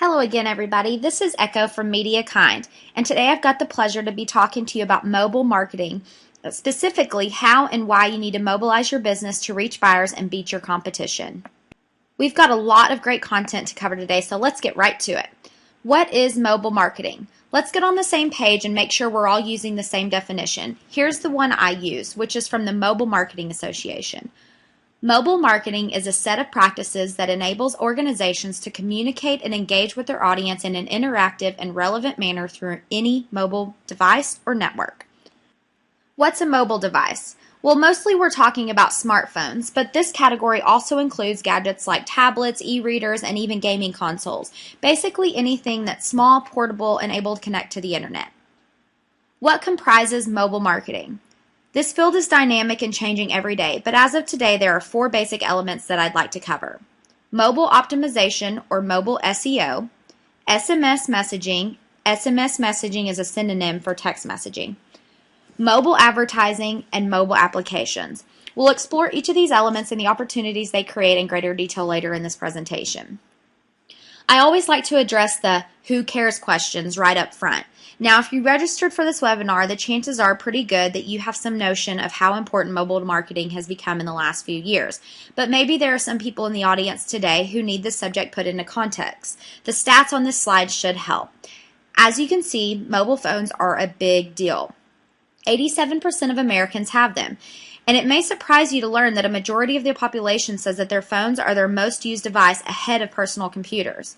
Hello again, everybody. This is Echo from MediaKind, and today I've got the pleasure to be talking to you about mobile marketing, specifically how and why you need to mobilize your business to reach buyers and beat your competition. We've got a lot of great content to cover today, so let's get right to it. What is mobile marketing? Let's get on the same page and make sure we're all using the same definition. Here's the one I use, which is from the Mobile Marketing Association. Mobile marketing is a set of practices that enables organizations to communicate and engage with their audience in an interactive and relevant manner through any mobile device or network. What's a mobile device? Well, mostly we're talking about smartphones, but this category also includes gadgets like tablets, e-readers, and even gaming consoles. Basically anything that's small, portable, and able to connect to the internet. What comprises mobile marketing? This field is dynamic and changing every day, but as of today, there are four basic elements that I'd like to cover. Mobile optimization, or mobile SEO, SMS messaging. SMS messaging is a synonym for text messaging. Mobile advertising, and mobile applications. We'll explore each of these elements and the opportunities they create in greater detail later in this presentation. I always like to address the who cares questions right up front. Now, if you registered for this webinar, the chances are pretty good that you have some notion of how important mobile marketing has become in the last few years. But maybe there are some people in the audience today who need this subject put into context. The stats on this slide should help. As you can see, mobile phones are a big deal. 87% of Americans have them. And it may surprise you to learn that a majority of the population says that their phones are their most used device ahead of personal computers.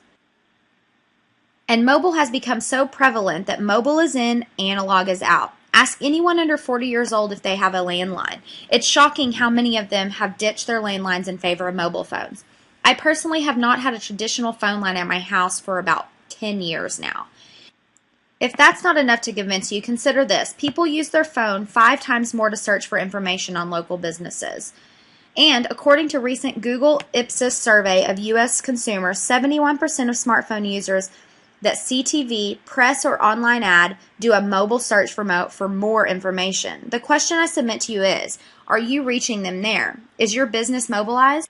And mobile has become so prevalent that mobile is in, analog is out. Ask anyone under 40 years old if they have a landline. It's shocking how many of them have ditched their landlines in favor of mobile phones. I personally have not had a traditional phone line at my house for about 10 years now. If that's not enough to convince you, consider this. People use their phone 5 times more to search for information on local businesses. And according to recent Google Ipsos survey of U.S. consumers, 71% of smartphone users that see TV, press, or online ad do a mobile search for more information. The question I submit to you is, are you reaching them there? Is your business mobilized?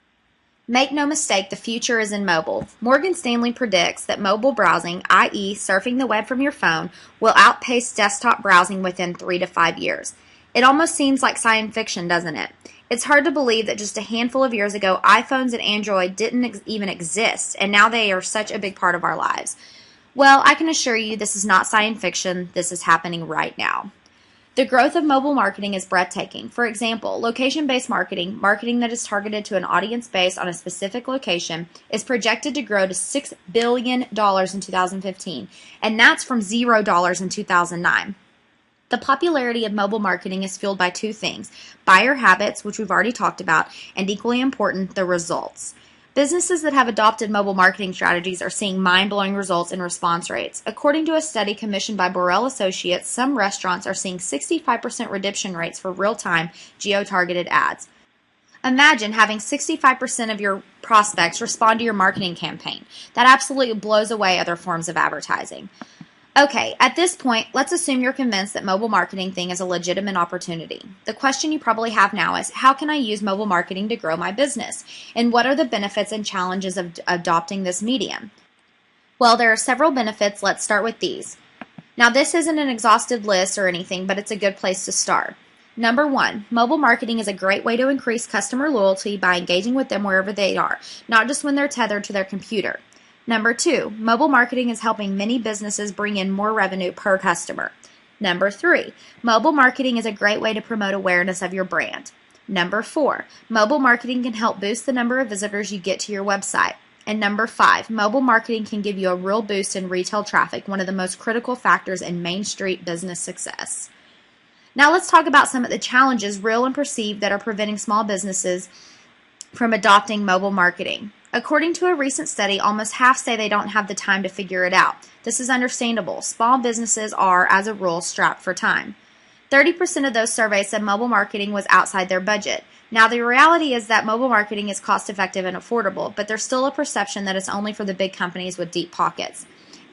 Make no mistake, the future is in mobile. Morgan Stanley predicts that mobile browsing, i.e. surfing the web from your phone, will outpace desktop browsing within 3 to 5 years. It almost seems like science fiction, doesn't it? It's hard to believe that just a handful of years ago, iPhones and Android didn't even exist, and now they are such a big part of our lives. Well, I can assure you this is not science fiction. This is happening right now. The growth of mobile marketing is breathtaking. For example, location-based marketing, marketing that is targeted to an audience based on a specific location, is projected to grow to $6 billion in 2015, and that's from $0 in 2009. The popularity of mobile marketing is fueled by two things: buyer habits, which we've already talked about, and equally important, the results. Businesses that have adopted mobile marketing strategies are seeing mind-blowing results in response rates. According to a study commissioned by Borrell Associates, some restaurants are seeing 65% redemption rates for real-time geo-targeted ads. Imagine having 65% of your prospects respond to your marketing campaign. That absolutely blows away other forms of advertising. Okay, at this point, let's assume you're convinced that mobile marketing thing is a legitimate opportunity. The question you probably have now is, how can I use mobile marketing to grow my business? And what are the benefits and challenges of adopting this medium? Well, there are several benefits. Let's start with these. Now, this isn't an exhaustive list or anything, but it's a good place to start. Number 1, mobile marketing is a great way to increase customer loyalty by engaging with them wherever they are, not just when they're tethered to their computer. Number 2, mobile marketing is helping many businesses bring in more revenue per customer. Number 3, mobile marketing is a great way to promote awareness of your brand. Number 4, mobile marketing can help boost the number of visitors you get to your website. And number 5, mobile marketing can give you a real boost in retail traffic, one of the most critical factors in Main Street business success. Now let's talk about some of the challenges, real and perceived, that are preventing small businesses from adopting mobile marketing. According to a recent study, almost half say they don't have the time to figure it out. This is understandable. Small businesses are, as a rule, strapped for time. 30% of those surveyed said mobile marketing was outside their budget. Now, the reality is that mobile marketing is cost-effective and affordable, but there's still a perception that it's only for the big companies with deep pockets.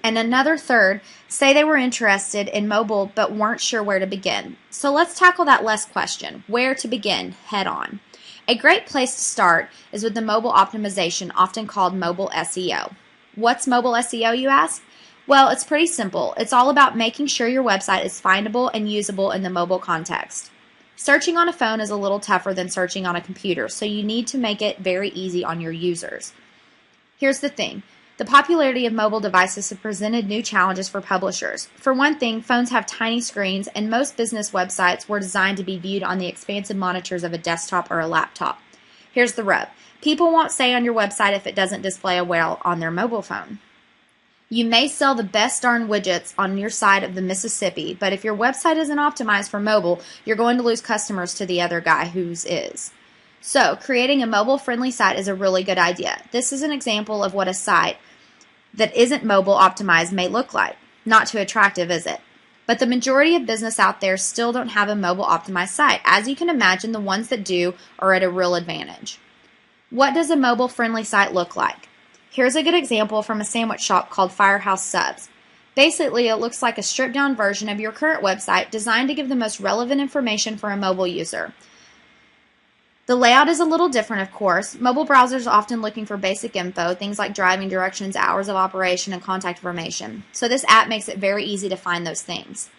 And another third say they were interested in mobile but weren't sure where to begin. So let's tackle that last question, where to begin, head on. A great place to start is with the mobile optimization, often called mobile SEO. What's mobile SEO, you ask? Well, it's pretty simple. It's all about making sure your website is findable and usable in the mobile context. Searching on a phone is a little tougher than searching on a computer, so you need to make it very easy on your users. Here's the thing. The popularity of mobile devices has presented new challenges for publishers. For one thing, phones have tiny screens, and most business websites were designed to be viewed on the expansive monitors of a desktop or a laptop. Here's the rub. People won't stay on your website if it doesn't display well on their mobile phone. You may sell the best darn widgets on your side of the Mississippi, but if your website isn't optimized for mobile, you're going to lose customers to the other guy whose is. So, creating a mobile-friendly site is a really good idea. This is an example of what a site that isn't mobile optimized may look like. Not too attractive, is it? But the majority of business out there still don't have a mobile optimized site. As you can imagine, the ones that do are at a real advantage. What does a mobile-friendly site look like? Here's a good example from a sandwich shop called Firehouse Subs. Basically, it looks like a stripped-down version of your current website designed to give the most relevant information for a mobile user. The layout is a little different, of course. Mobile browsers are often looking for basic info, things like driving directions, hours of operation, and contact information. So this app makes it very easy to find those things.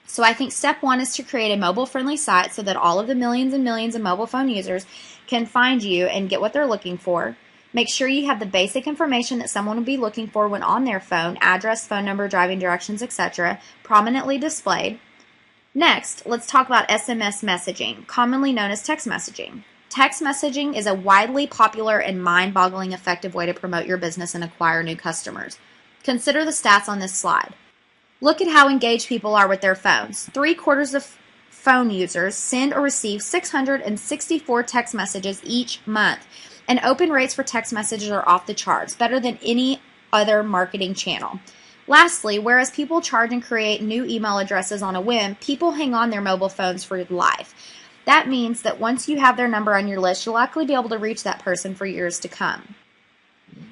So I think step one is to create a mobile-friendly site so that all of the millions and millions of mobile phone users can find you and get what they're looking for. Make sure you have the basic information that someone will be looking for when on their phone, address, phone number, driving directions, etc., prominently displayed. Next, let's talk about SMS messaging, commonly known as text messaging. Text messaging is a widely popular and mind-boggling effective way to promote your business and acquire new customers. Consider the stats on this slide. Look at how engaged people are with their phones. 3/4 of phone users send or receive 664 text messages each month. And open rates for text messages are off the charts, better than any other marketing channel. Lastly, whereas people charge and create new email addresses on a whim, people hang on their mobile phones for life. That means that once you have their number on your list, you'll likely be able to reach that person for years to come.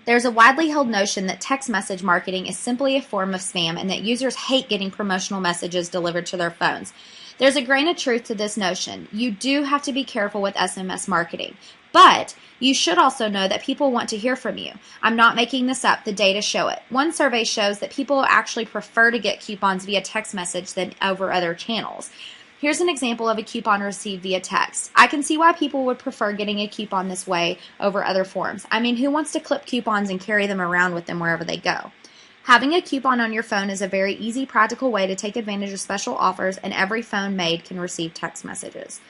There's a widely held notion that text message marketing is simply a form of spam and that users hate getting promotional messages delivered to their phones. There's a grain of truth to this notion. You do have to be careful with SMS marketing. But you should also know that people want to hear from you. I'm not making this up. The data show it. One survey shows that people actually prefer to get coupons via text message than over other channels. Here's an example of a coupon received via text. I can see why people would prefer getting a coupon this way over other forms. I mean, who wants to clip coupons and carry them around with them wherever they go? Having a coupon on your phone is a very easy, practical way to take advantage of special offers, and every phone made can receive text messages.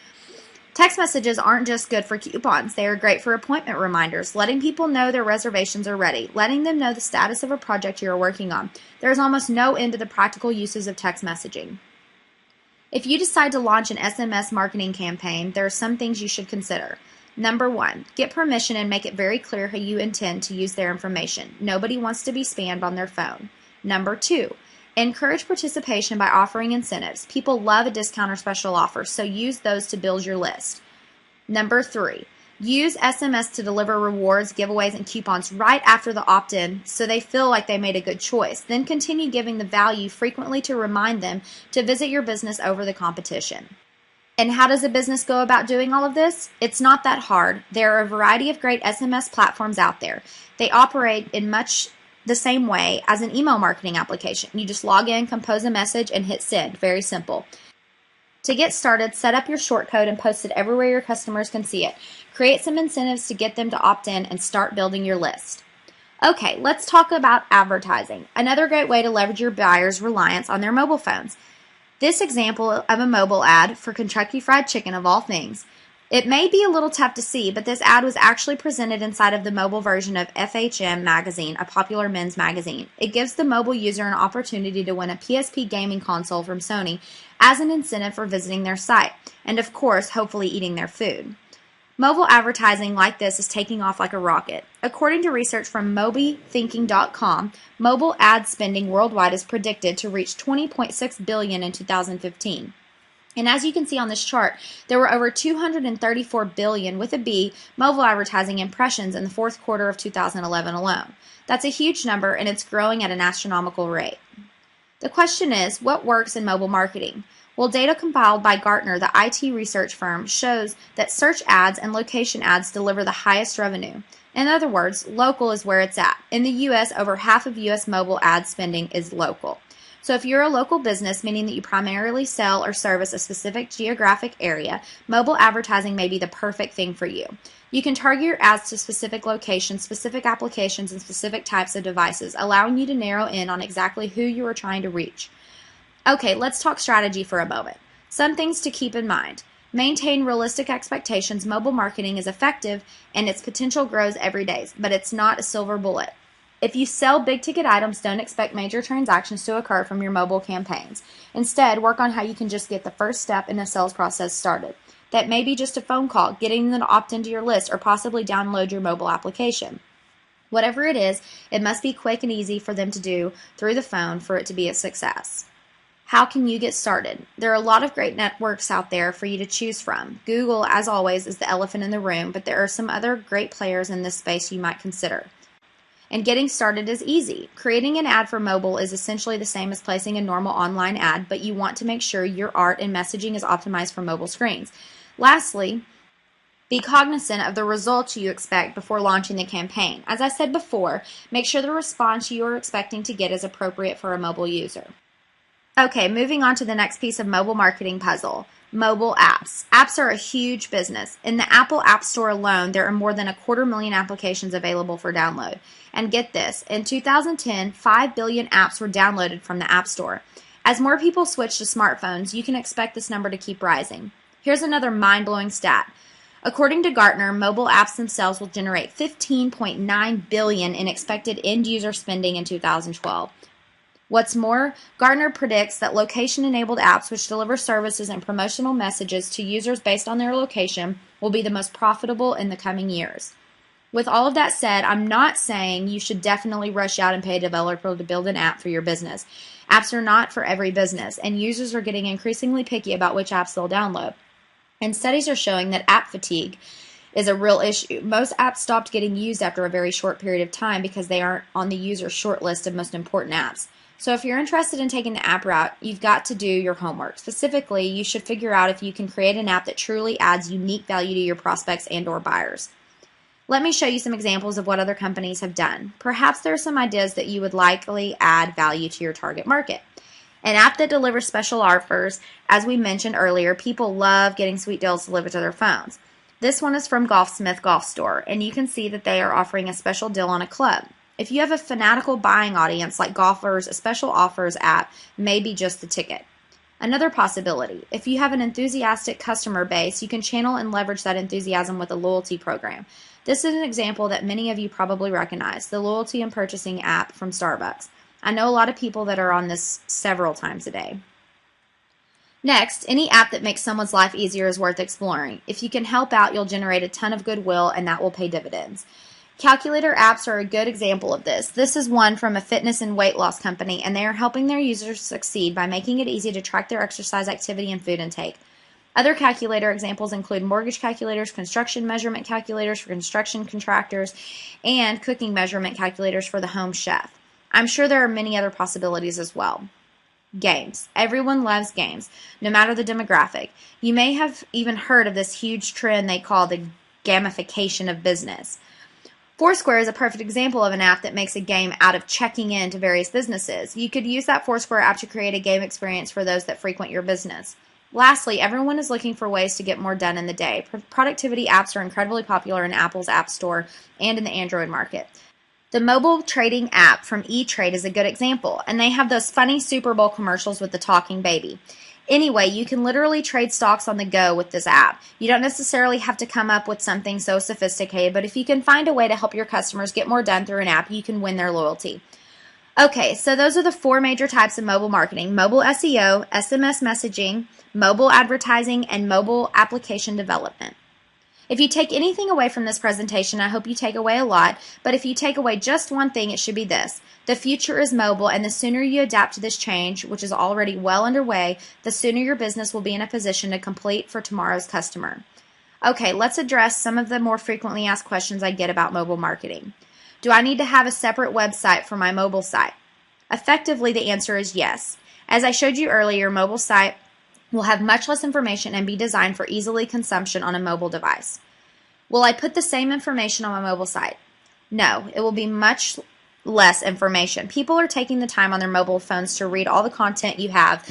Text messages aren't just good for coupons. They are great for appointment reminders, letting people know their reservations are ready, letting them know the status of a project you are working on. There is almost no end to the practical uses of text messaging. If you decide to launch an SMS marketing campaign, there are some things you should consider. Number 1, get permission and make it very clear how you intend to use their information. Nobody wants to be spammed on their phone. Number 2, encourage participation by offering incentives. People love a discount or special offer, so use those to build your list. Number 3, use SMS to deliver rewards, giveaways, and coupons right after the opt-in so they feel like they made a good choice. Then continue giving the value frequently to remind them to visit your business over the competition. And how does a business go about doing all of this? It's not that hard. There are a variety of great SMS platforms out there. They operate in much the same way as an email marketing application. You just log in, compose a message, and hit send. Very simple. To get started, set up your shortcode and post it everywhere your customers can see it. Create some incentives to get them to opt in and start building your list. Okay, let's talk about advertising. Another great way to leverage your buyers' reliance on their mobile phones. This example of a mobile ad for Kentucky Fried Chicken of all things. It may be a little tough to see, but this ad was actually presented inside of the mobile version of FHM magazine, a popular men's magazine. It gives the mobile user an opportunity to win a PSP gaming console from Sony as an incentive for visiting their site, and of course, hopefully eating their food. Mobile advertising like this is taking off like a rocket. According to research from MobiThinking.com, mobile ad spending worldwide is predicted to reach $20.6 billion in 2015. And as you can see on this chart, there were over 234 billion with a B mobile advertising impressions in the fourth quarter of 2011 alone. That's a huge number, and it's growing at an astronomical rate. The question is, what works in mobile marketing? Well, data compiled by Gartner, the IT research firm, shows that search ads and location ads deliver the highest revenue. In other words, local is where it's at. In the U.S., over half of U.S. mobile ad spending is local. So if you're a local business, meaning that you primarily sell or service a specific geographic area, mobile advertising may be the perfect thing for you. You can target your ads to specific locations, specific applications, and specific types of devices, allowing you to narrow in on exactly who you are trying to reach. Okay, let's talk strategy for a moment. Some things to keep in mind. Maintain realistic expectations. Mobile marketing is effective and its potential grows every day, but it's not a silver bullet. If you sell big ticket items, don't expect major transactions to occur from your mobile campaigns. Instead, work on how you can just get the first step in a sales process started. That may be just a phone call, getting them to opt into your list, or possibly download your mobile application. Whatever it is, it must be quick and easy for them to do through the phone for it to be a success. How can you get started? There are a lot of great networks out there for you to choose from. Google, as always, is the elephant in the room, but there are some other great players in this space you might consider. And getting started is easy. Creating an ad for mobile is essentially the same as placing a normal online ad, but you want to make sure your art and messaging is optimized for mobile screens. Lastly, be cognizant of the results you expect before launching the campaign. As I said before, make sure the response you are expecting to get is appropriate for a mobile user. Okay, moving on to the next piece of mobile marketing puzzle. Mobile apps. Apps are a huge business. In the Apple App Store alone, there are more than 250,000 applications available for download. And get this, in 2010, 5 billion apps were downloaded from the App Store. As more people switch to smartphones, you can expect this number to keep rising. Here's another mind-blowing stat. According to Gartner, mobile apps themselves will generate $15.9 billion in expected end-user spending in 2012. What's more, Gartner predicts that location-enabled apps which deliver services and promotional messages to users based on their location will be the most profitable in the coming years. With all of that said, I'm not saying you should definitely rush out and pay a developer to build an app for your business. Apps are not for every business, and users are getting increasingly picky about which apps they'll download. And studies are showing that app fatigue is a real issue. Most apps stopped getting used after a very short period of time because they aren't on the user's short list of most important apps. So if you're interested in taking the app route, you've got to do your homework. Specifically, you should figure out if you can create an app that truly adds unique value to your prospects and/or buyers. Let me show you some examples of what other companies have done. Perhaps there are some ideas that you would likely add value to your target market. An app that delivers special offers. As we mentioned earlier, people love getting sweet deals delivered to their phones. This one is from Golfsmith Golf Store, and you can see that they are offering a special deal on a club. If you have a fanatical buying audience like golfers, a special offers app may be just the ticket. Another possibility, if you have an enthusiastic customer base, you can channel and leverage that enthusiasm with a loyalty program. This is an example that many of you probably recognize, the loyalty and purchasing app from Starbucks. I know a lot of people that are on this several times a day. Next, any app that makes someone's life easier is worth exploring. If you can help out, you'll generate a ton of goodwill, and that will pay dividends. Calculator apps are a good example of this. This is one from a fitness and weight loss company, and they are helping their users succeed by making it easy to track their exercise activity and food intake. Other calculator examples include mortgage calculators, construction measurement calculators for construction contractors, and cooking measurement calculators for the home chef. I'm sure there are many other possibilities as well. Games. Everyone loves games, no matter the demographic. You may have even heard of this huge trend they call the gamification of business. Foursquare is a perfect example of an app that makes a game out of checking in to various businesses. You could use that Foursquare app to create a game experience for those that frequent your business. Lastly, everyone is looking for ways to get more done in the day. Productivity apps are incredibly popular in Apple's App Store and in the Android market. The mobile trading app from E-Trade is a good example, and they have those funny Super Bowl commercials with the talking baby. Anyway, you can literally trade stocks on the go with this app. You don't necessarily have to come up with something so sophisticated, but if you can find a way to help your customers get more done through an app, you can win their loyalty. Okay, so those are the 4 major types of mobile marketing: mobile SEO, SMS messaging, mobile advertising, and mobile application development. If you take anything away from this presentation, I hope you take away a lot, but if you take away just one thing, it should be this. The future is mobile, and the sooner you adapt to this change, which is already well underway, the sooner your business will be in a position to complete for tomorrow's customer. Okay, let's address some of the more frequently asked questions I get about mobile marketing. Do I need to have a separate website for my mobile site? Effectively, the answer is yes. As I showed you earlier, mobile site will have much less information and be designed for easily consumption on a mobile device. Will I put the same information on my mobile site? No, it will be much less information. People are taking the time on their mobile phones to read all the content you have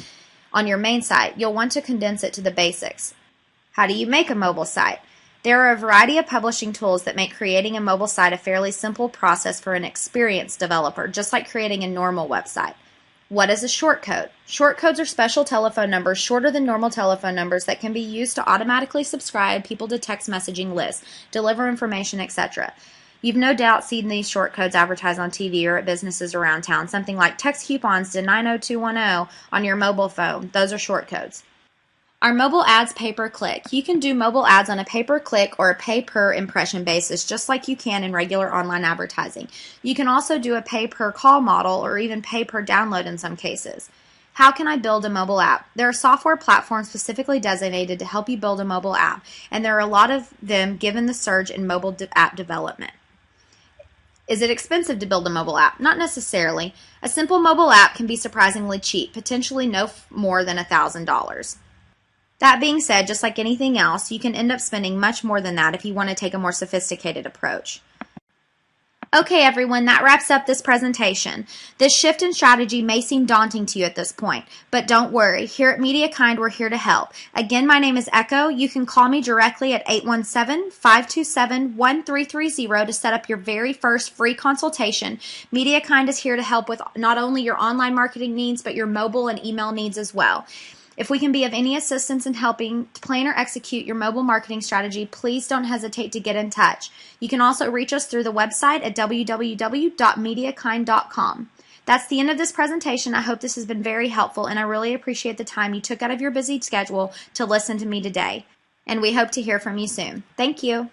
on your main site. You'll want to condense it to the basics. How do you make a mobile site? There are a variety of publishing tools that make creating a mobile site a fairly simple process for an experienced developer, just like creating a normal website. What is a shortcode? Shortcodes are special telephone numbers shorter than normal telephone numbers that can be used to automatically subscribe people to text messaging lists, deliver information, etc. You've no doubt seen these shortcodes advertised on TV or at businesses around town, something like text coupons to 90210 on your mobile phone. Those are shortcodes. Are mobile ads pay-per-click? You can do mobile ads on a pay-per-click or a pay-per-impression basis, just like you can in regular online advertising. You can also do a pay-per-call model or even pay-per-download in some cases. How can I build a mobile app? There are software platforms specifically designated to help you build a mobile app, and there are a lot of them given the surge in mobile app development. Is it expensive to build a mobile app? Not necessarily. A simple mobile app can be surprisingly cheap, potentially no more than $1,000. That being said, just like anything else, you can end up spending much more than that if you want to take a more sophisticated approach. Okay, everyone, that wraps up this presentation. This shift in strategy may seem daunting to you at this point, but don't worry. Here at MediaKind, we're here to help. Again, my name is Echo. You can call me directly at 817-527-1330 to set up your very first free consultation. MediaKind is here to help with not only your online marketing needs, but your mobile and email needs as well. If we can be of any assistance in helping to plan or execute your mobile marketing strategy, please don't hesitate to get in touch. You can also reach us through the website at www.mediakind.com. That's the end of this presentation. I hope this has been very helpful, and I really appreciate the time you took out of your busy schedule to listen to me today. And we hope to hear from you soon. Thank you.